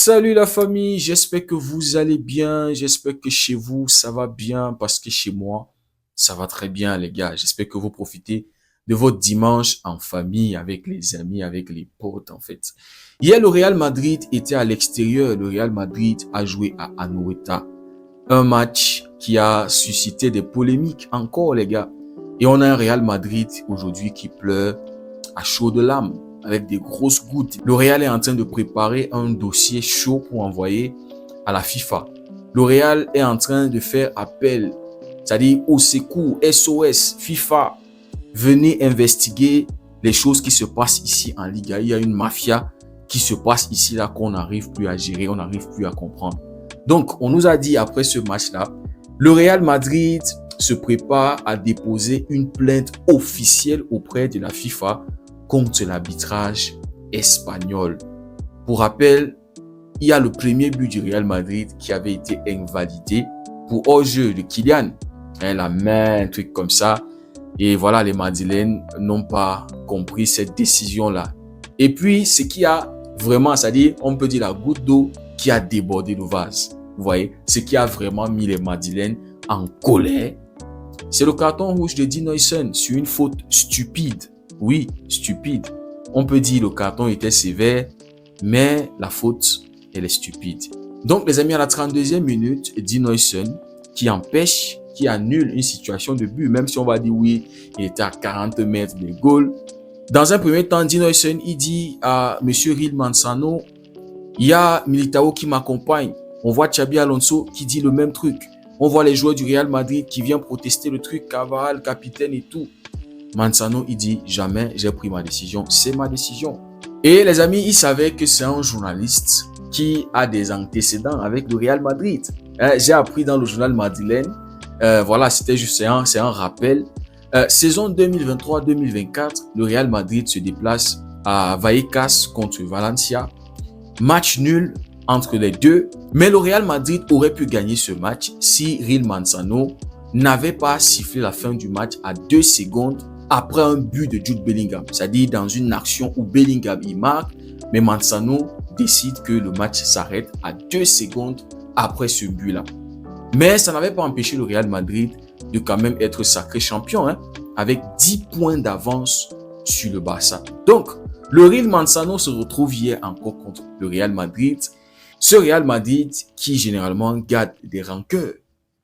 Salut la famille, j'espère que vous allez bien, j'espère que chez vous ça va bien parce que chez moi ça va très bien les gars. J'espère que vous profitez de votre dimanche en famille, avec les amis, avec les potes en fait. Hier le Real Madrid était à l'extérieur, le Real Madrid a joué à Anoeta, un match qui a suscité des polémiques encore les gars. Et on a un Real Madrid aujourd'hui qui pleure à chaud de larmes, avec des grosses gouttes. Le Real est en train de préparer un dossier chaud pour envoyer à la FIFA. Le Real est en train de faire appel, c'est-à-dire au secours, SOS, FIFA, venez investiguer les choses qui se passent ici en Liga. Il y a une mafia qui se passe ici là qu'on n'arrive plus à gérer, on n'arrive plus à comprendre. Donc, on nous a dit après ce match-là, le Real Madrid se prépare à déposer une plainte officielle auprès de la FIFA contre l'arbitrage espagnol. Pour rappel, il y a le premier but du Real Madrid qui avait été invalidé pour hors-jeu de Kylian. La main, un truc comme ça. Et voilà, les Madrilènes n'ont pas compris cette décision-là. Et puis, ce qui a vraiment, c'est-à-dire, on peut dire la goutte d'eau qui a débordé le vase. Vous voyez, ce qui a vraiment mis les Madrilènes en colère, c'est le carton rouge de Dean Huijsen sur une faute stupide. Oui, stupide. On peut dire le carton était sévère, mais la faute, elle est stupide. Donc, les amis, à la 32e minute, Dean Huijsen qui empêche, qui annule une situation de but, même si on va dire oui, il était à 40 mètres de goal. Dans un premier temps, Dean Huijsen, il dit à monsieur Gil Manzano, il y a Militao qui m'accompagne. On voit Xabi Alonso qui dit le même truc. On voit les joueurs du Real Madrid qui viennent protester le truc, Cavall, capitaine et tout. Manzano, il dit, jamais j'ai pris ma décision, c'est ma décision. Et les amis, ils savaient que c'est un journaliste qui a des antécédents avec le Real Madrid. J'ai appris dans le journal madrilène, voilà, c'était juste, c'est un rappel. Saison 2023-2024, le Real Madrid se déplace à Vallecas contre Valencia. Match nul entre les deux, mais le Real Madrid aurait pu gagner ce match si Gil Manzano n'avait pas sifflé la fin du match à 2 secondes après un but de Jude Bellingham, c'est-à-dire dans une action où Bellingham y marque, mais Manzano décide que le match s'arrête à 2 secondes après ce but-là. Mais ça n'avait pas empêché le Real Madrid de quand même être sacré champion, avec 10 points d'avance sur le Barça. Donc, le Gil Manzano se retrouve hier encore contre le Real Madrid. Ce Real Madrid qui généralement garde des rancœurs,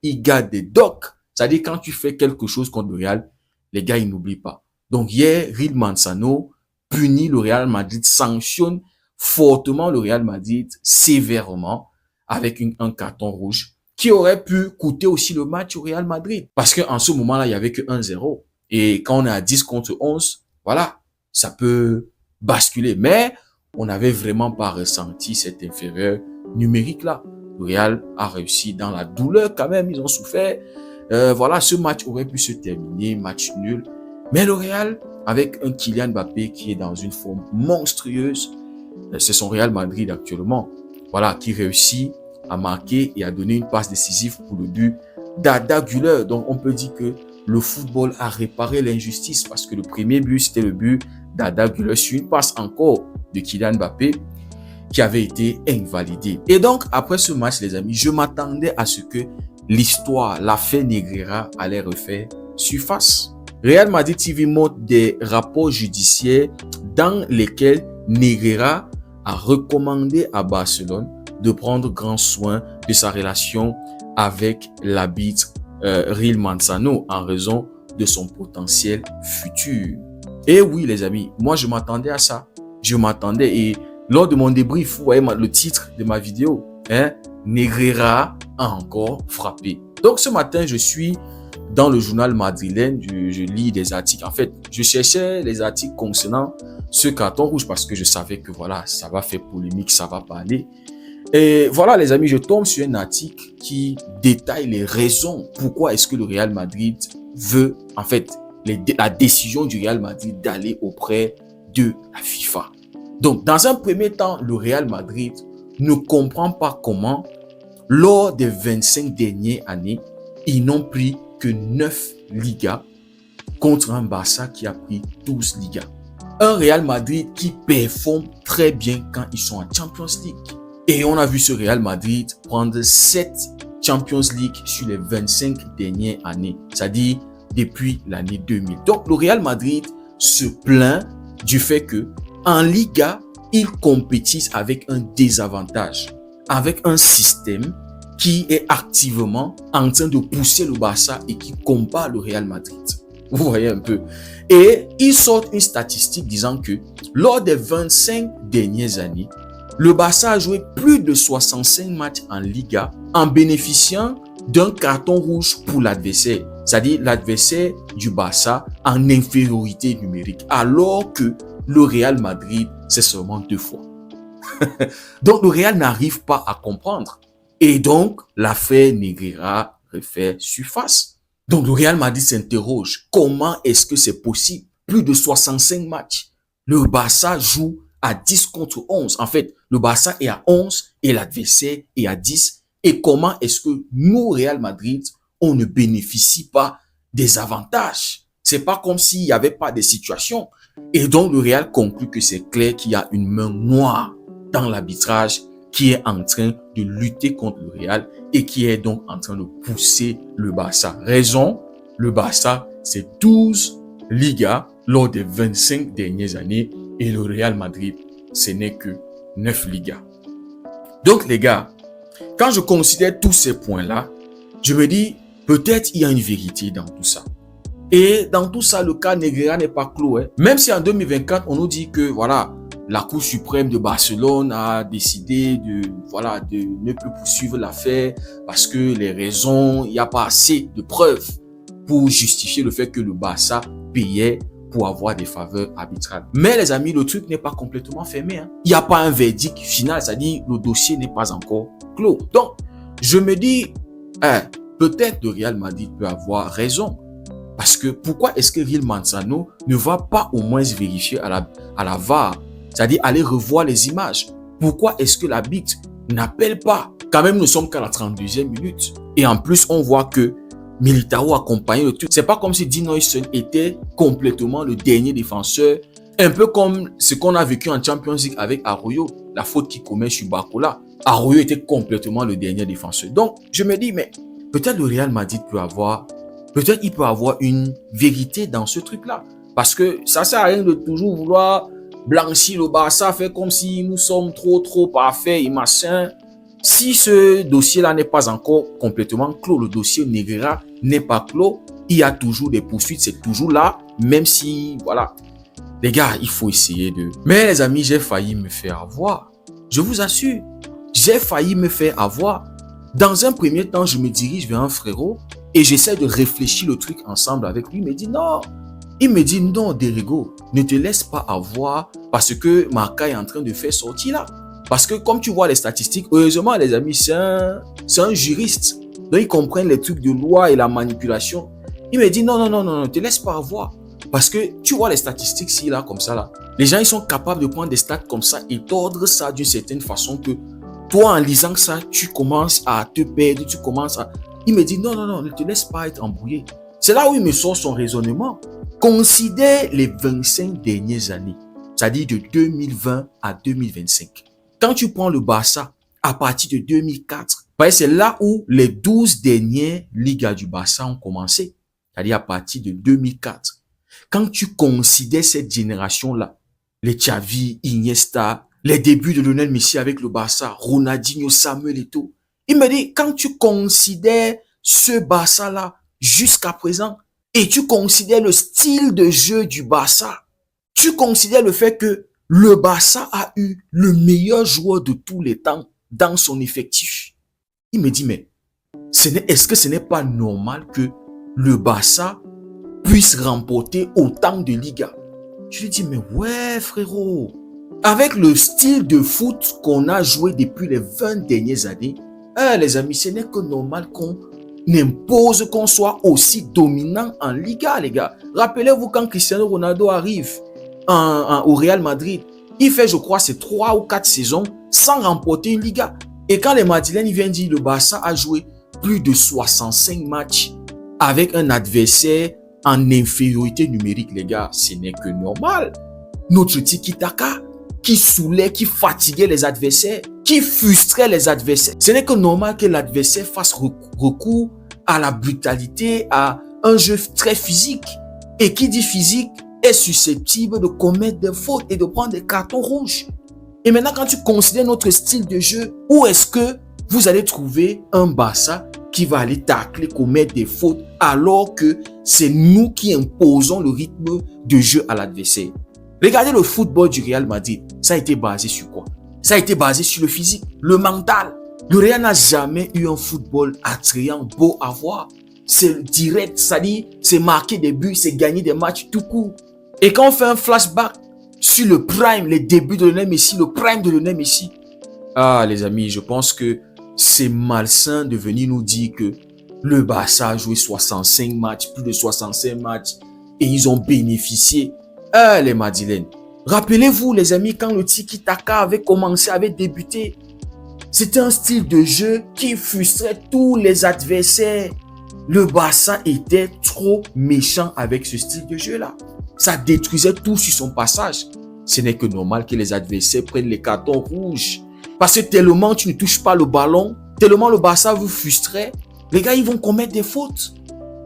il garde des docs. C'est-à-dire quand tu fais quelque chose contre le Real, les gars, ils n'oublient pas. Donc hier, Gil Manzano punit le Real Madrid, sanctionne fortement le Real Madrid, sévèrement, avec un carton rouge, qui aurait pu coûter aussi le match au Real Madrid. Parce qu'en ce moment-là, il n'y avait que 1-0. Et quand on est à 10 contre 11, voilà, ça peut basculer. Mais on n'avait vraiment pas ressenti cette inférieure numérique-là. Le Real a réussi dans la douleur quand même, ils ont souffert. Voilà, ce match aurait pu se terminer, match nul. Mais le Real, avec un Kylian Mbappé qui est dans une forme monstrueuse, c'est son Real Madrid actuellement, voilà, qui réussit à marquer et à donner une passe décisive pour le but d'Arda Güler. Donc on peut dire que le football a réparé l'injustice parce que le premier but, c'était le but d'Arda Güler sur une passe encore de Kylian Mbappé qui avait été invalidé. Et donc, après ce match, les amis, je m'attendais à ce que l'histoire, l'affaire Negreira allait refaire surface. Real Madrid TV montre des rapports judiciaires dans lesquels Negreira a recommandé à Barcelone de prendre grand soin de sa relation avec l'arbitre Gil Manzano en raison de son potentiel futur. Et oui, les amis, moi je m'attendais à ça. Je m'attendais et lors de mon débrief, vous voyez le titre de ma vidéo, Negreira a encore frappé. Donc ce matin, je suis dans le journal madrilène, je lis des articles. En fait, je cherchais les articles concernant ce carton rouge parce que je savais que voilà, ça va faire polémique, ça va parler. Et voilà les amis, je tombe sur un article qui détaille les raisons pourquoi est-ce que le Real Madrid veut, en fait, la décision du Real Madrid d'aller auprès de la FIFA. Donc, dans un premier temps, le Real Madrid ne comprend pas comment, lors des 25 dernières années, ils n'ont pris que 9 Ligas contre un Barça qui a pris 12 Ligas. Un Real Madrid qui performe très bien quand ils sont en Champions League. Et on a vu ce Real Madrid prendre 7 Champions League sur les 25 dernières années, c'est-à-dire depuis l'année 2000. Donc, le Real Madrid se plaint du fait que en Liga, ils compétissent avec un désavantage, avec un système qui est activement en train de pousser le Barça et qui combat le Real Madrid. Vous voyez un peu. Et ils sortent une statistique disant que lors des 25 dernières années, le Barça a joué plus de 65 matchs en Liga en bénéficiant d'un carton rouge pour l'adversaire. C'est-à-dire l'adversaire du Barça en infériorité numérique. Alors que le Real Madrid, c'est seulement 2 fois. Donc le Real n'arrive pas à comprendre. Et donc l'affaire Negreira refait surface. Donc le Real Madrid s'interroge. Comment est-ce que c'est possible? Plus de 65 matchs. Le Barça joue à 10 contre 11. En fait, le Barça est à 11 et l'adversaire est à 10. Et comment est-ce que nous, Real Madrid, on ne bénéficie pas des avantages? C'est pas comme s'il n'y avait pas de situation. Et donc, le Real conclut que c'est clair qu'il y a une main noire dans l'arbitrage qui est en train de lutter contre le Real et qui est donc en train de pousser le Barça. Raison, le Barça, c'est 12 Ligas lors des 25 dernières années et le Real Madrid, ce n'est que 9 Ligas. Donc, les gars, quand je considère tous ces points-là, je me dis, peut-être il y a une vérité dans tout ça. Et dans tout ça, le cas Negreira n'est pas clos. Même si en 2024, on nous dit que voilà, la Cour suprême de Barcelone a décidé de ne plus poursuivre l'affaire parce que les raisons, il n'y a pas assez de preuves pour justifier le fait que le Barça payait pour avoir des faveurs arbitrales. Mais les amis, le truc n'est pas complètement fermé. Il n'y a pas un verdict final, c'est-à-dire le dossier n'est pas encore clos. Donc, je me dis, peut-être le Real Madrid peut avoir raison. Parce que pourquoi est-ce que Gil Manzano ne va pas au moins vérifier à la VAR, c'est-à-dire aller revoir les images? Pourquoi est-ce que l'arbitre n'appelle pas? Quand même, nous sommes qu'à la 32e minute. Et en plus, on voit que Militao accompagnait le truc. C'est pas comme si Dean Huijsen était complètement le dernier défenseur. Un peu comme ce qu'on a vécu en Champions League avec Arroyo, la faute qu'il commet sur Barcola. Arroyo était complètement le dernier défenseur. Donc, je me dis, mais peut-être le Real Madrid peut-être il peut avoir une vérité dans ce truc-là. Parce que ça sert à rien de toujours vouloir blanchir le Barça, faire comme si nous sommes trop parfaits et machin. Si ce dossier-là n'est pas encore complètement clos, le dossier Negreira n'est pas clos, il y a toujours des poursuites, c'est toujours là, même si, voilà. Les gars, il faut essayer de... Mais les amis, j'ai failli me faire avoir. Je vous assure, j'ai failli me faire avoir. Dans un premier temps, je me dirige vers un frérot et j'essaie de réfléchir le truc ensemble avec lui. Il me dit non, Derigo, ne te laisse pas avoir parce que Marca est en train de faire sortir là. Parce que comme tu vois les statistiques, heureusement les amis, c'est un juriste. Donc ils comprennent les trucs de loi et la manipulation. Il me dit non, ne te laisse pas avoir. Parce que tu vois les statistiques ici, là, comme ça, là. Les gens, ils sont capables de prendre des stats comme ça et tordre ça d'une certaine façon que toi, en lisant ça, tu commences à te perdre, tu commences à... Il me dit non, ne te laisse pas être embrouillé. C'est là où il me sort son raisonnement. Considère les 25 dernières années, c'est-à-dire de 2020 à 2025. Quand tu prends le Barça à partir de 2004, c'est là où les 12 dernières Ligas du Barça ont commencé, c'est-à-dire à partir de 2004. Quand tu considères cette génération-là, les Xavi, Iniesta, les débuts de Lionel Messi avec le Barça, Ronaldinho, Samuel Eto'o, il me dit, quand tu considères ce Barça-là jusqu'à présent, et tu considères le style de jeu du Barça, tu considères le fait que le Barça a eu le meilleur joueur de tous les temps dans son effectif. Il me dit, mais est-ce que ce n'est pas normal que le Barça puisse remporter autant de Ligas? Je lui dis, mais ouais frérot, avec le style de foot qu'on a joué depuis les 20 dernières années, les amis, ce n'est que normal qu'on impose qu'on soit aussi dominant en Liga, les gars. Rappelez-vous quand Cristiano Ronaldo arrive au Real Madrid, il fait, je crois, c'est 3 ou 4 saisons sans remporter une Liga. Et quand les Madrilènes viennent dire, le Barça a joué plus de 65 matchs avec un adversaire en infériorité numérique, les gars, ce n'est que normal. Notre tiki-taka qui saoulait, qui fatiguait les adversaires. qui frustrait les adversaires. Ce n'est que normal que l'adversaire fasse recours à la brutalité, à un jeu très physique. Et qui dit physique est susceptible de commettre des fautes et de prendre des cartons rouges. Et maintenant, quand tu considères notre style de jeu, où est-ce que vous allez trouver un Barça qui va aller tacler, commettre des fautes, alors que c'est nous qui imposons le rythme de jeu à l'adversaire? Regardez le football du Real Madrid. Ça a été basé sur quoi? Ça a été basé sur le physique, le mental. Le Real n'a jamais eu un football attrayant, beau à voir. C'est direct, c'est-à-dire c'est marquer des buts, c'est gagner des matchs tout court. Et quand on fait un flashback sur le prime, les débuts de Lionel Messi, le prime de Lionel Messi, ah les amis, je pense que c'est malsain de venir nous dire que le Barça a joué 65 matchs, plus de 65 matchs, et ils ont bénéficié. Ah les Madrilènes. Rappelez-vous les amis, quand le tiki-taka avait commencé, avait débuté, c'était un style de jeu qui frustrait tous les adversaires. Le Barça était trop méchant avec ce style de jeu-là. Ça détruisait tout sur son passage. Ce n'est que normal que les adversaires prennent les cartons rouges. Parce que tellement tu ne touches pas le ballon, tellement le Barça vous frustrait, les gars, ils vont commettre des fautes.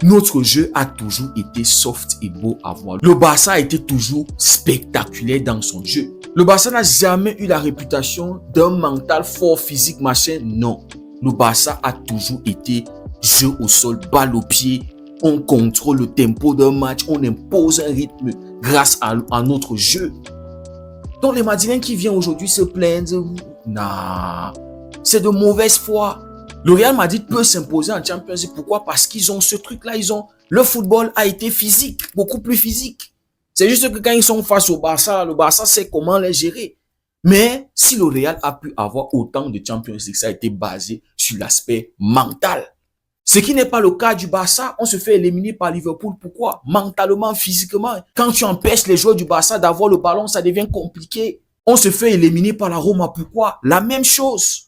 Notre jeu a toujours été soft et beau à voir. Le Barça a été toujours spectaculaire dans son jeu. Le Barça n'a jamais eu la réputation d'un mental fort, physique, machin. Non. Le Barça a toujours été jeu au sol, balle au pied. On contrôle le tempo d'un match. On impose un rythme grâce à notre jeu. Donc les Madrilènes qui viennent aujourd'hui se plaindre, non, c'est de mauvaise foi. Le Real Madrid peut s'imposer en Champions League. Pourquoi? Parce qu'ils ont ce truc-là. Le football a été physique, beaucoup plus physique. C'est juste que quand ils sont face au Barça, le Barça sait comment les gérer. Mais si le Real a pu avoir autant de Champions League, ça a été basé sur l'aspect mental. Ce qui n'est pas le cas du Barça. On se fait éliminer par Liverpool. Pourquoi? Mentalement, physiquement. Quand tu empêches les joueurs du Barça d'avoir le ballon, ça devient compliqué. On se fait éliminer par la Roma. Pourquoi? La même chose.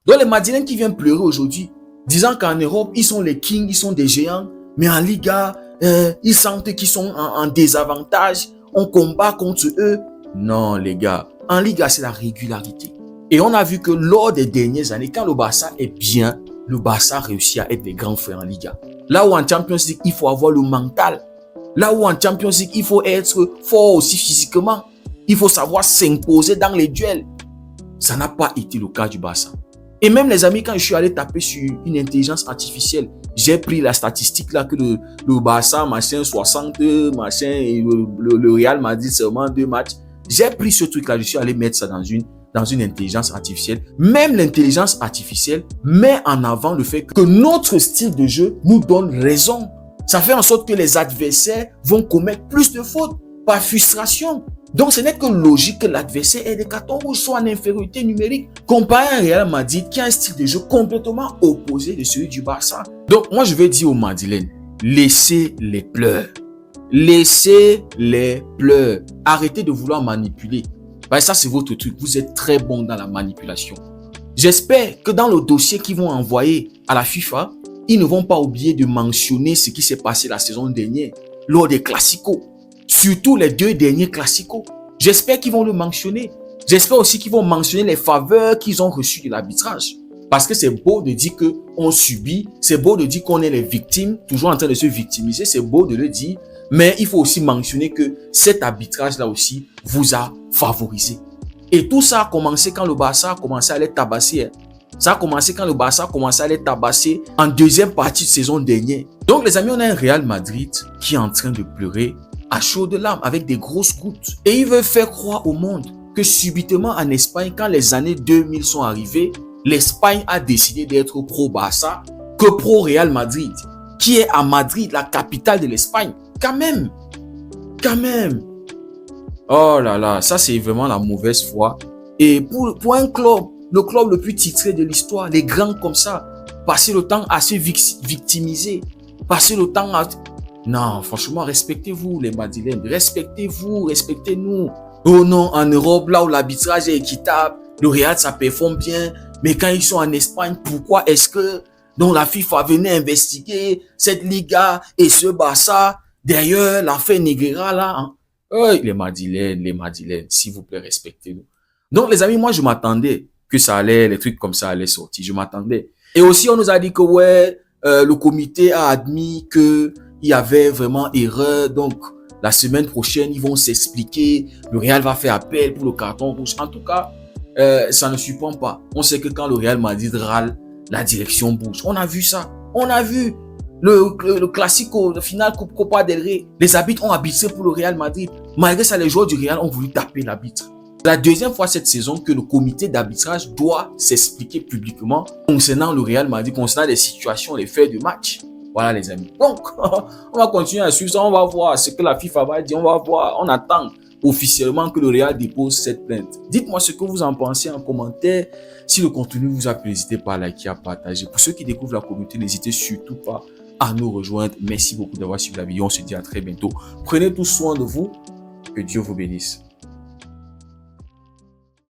Donc les Madrilènes qui viennent pleurer aujourd'hui, disant qu'en Europe, ils sont les kings, ils sont des géants, mais en Liga, ils sentent qu'ils sont en désavantage, on combat contre eux. Non les gars, en Liga, c'est la régularité. Et on a vu que lors des dernières années, quand le Barça est bien, le Barça réussit à être des grands frères en Liga. Là où en Champions League, il faut avoir le mental. Là où en Champions League, il faut être fort aussi physiquement. Il faut savoir s'imposer dans les duels. Ça n'a pas été le cas du Barça. Et même les amis, quand je suis allé taper sur une intelligence artificielle, j'ai pris la statistique là que le Barça, machin, 62, machin, et le Real Madrid seulement 2 matchs. J'ai pris ce truc là, je suis allé mettre ça dans une intelligence artificielle. Même l'intelligence artificielle met en avant le fait que notre style de jeu nous donne raison. Ça fait en sorte que les adversaires vont commettre plus de fautes par frustration. Donc, ce n'est que logique que l'adversaire ait des cartons rouges, soit en infériorité numérique, comparé à un Real Madrid qui a un style de jeu complètement opposé de celui du Barça. Donc, moi, je vais dire aux Madrilènes, laissez les pleurs. Laissez les pleurs. Arrêtez de vouloir manipuler. Ben, ça, c'est votre truc. Vous êtes très bon dans la manipulation. J'espère que dans le dossier qu'ils vont envoyer à la FIFA, ils ne vont pas oublier de mentionner ce qui s'est passé la saison dernière lors des Classicos. Surtout les 2 derniers Classicos. J'espère qu'ils vont le mentionner. J'espère aussi qu'ils vont mentionner les faveurs qu'ils ont reçues de l'arbitrage. Parce que c'est beau de dire qu'on subit, c'est beau de dire qu'on est les victimes, toujours en train de se victimiser, c'est beau de le dire. Mais il faut aussi mentionner que cet arbitrage-là aussi vous a favorisé. Et tout ça a commencé quand le Barça a commencé à les tabasser. Ça a commencé quand le Barça a commencé à les tabasser en deuxième partie de saison dernière. Donc les amis, on a un Real Madrid qui est en train de pleurer à chaud de larmes, avec des grosses gouttes. Et il veut faire croire au monde que subitement en Espagne, quand les années 2000 sont arrivées, l'Espagne a décidé d'être pro-Barça que pro-Real Madrid, qui est à Madrid, la capitale de l'Espagne. Quand même. Oh là là, ça c'est vraiment la mauvaise foi. Et pour un club, le club le plus titré de l'histoire, les grands comme ça, passer le temps à se victimiser, passer le temps à... Non, franchement, respectez-vous les Madrilènes, respectez-vous, respectez-nous. Oh non, en Europe, là où l'arbitrage est équitable, le Real, ça performe bien. Mais quand ils sont en Espagne, pourquoi est-ce que donc la FIFA venait investiguer cette Liga et ce Barça? D'ailleurs, l'affaire Negreira là. Hein? Oh, les Madrilènes, s'il vous plaît, respectez-nous. Donc les amis, moi je m'attendais que ça allait, les trucs comme ça allaient sortir. Je m'attendais. Et aussi, on nous a dit que ouais, le comité a admis que il y avait vraiment erreur. Donc, la semaine prochaine, ils vont s'expliquer. Le Real va faire appel pour le carton rouge. En tout cas, ça ne surprend pas. On sait que quand le Real Madrid râle, la direction bouge. On a vu ça. On a vu le Classico, le final Copa del Rey. Les arbitres ont arbitré pour le Real Madrid. Malgré ça, les joueurs du Real ont voulu taper l'arbitre. La deuxième fois cette saison que le comité d'arbitrage doit s'expliquer publiquement concernant le Real Madrid, concernant les situations, les faits de match. Voilà les amis. Donc, on va continuer à suivre ça, on va voir ce que la FIFA va dire, on va voir, on attend officiellement que le Real dépose cette plainte. Dites-moi ce que vous en pensez en commentaire. Si le contenu vous a plu, n'hésitez pas à liker, à partager. Pour ceux qui découvrent la communauté, n'hésitez surtout pas à nous rejoindre. Merci beaucoup d'avoir suivi la vidéo. On se dit à très bientôt. Prenez tout soin de vous. Que Dieu vous bénisse.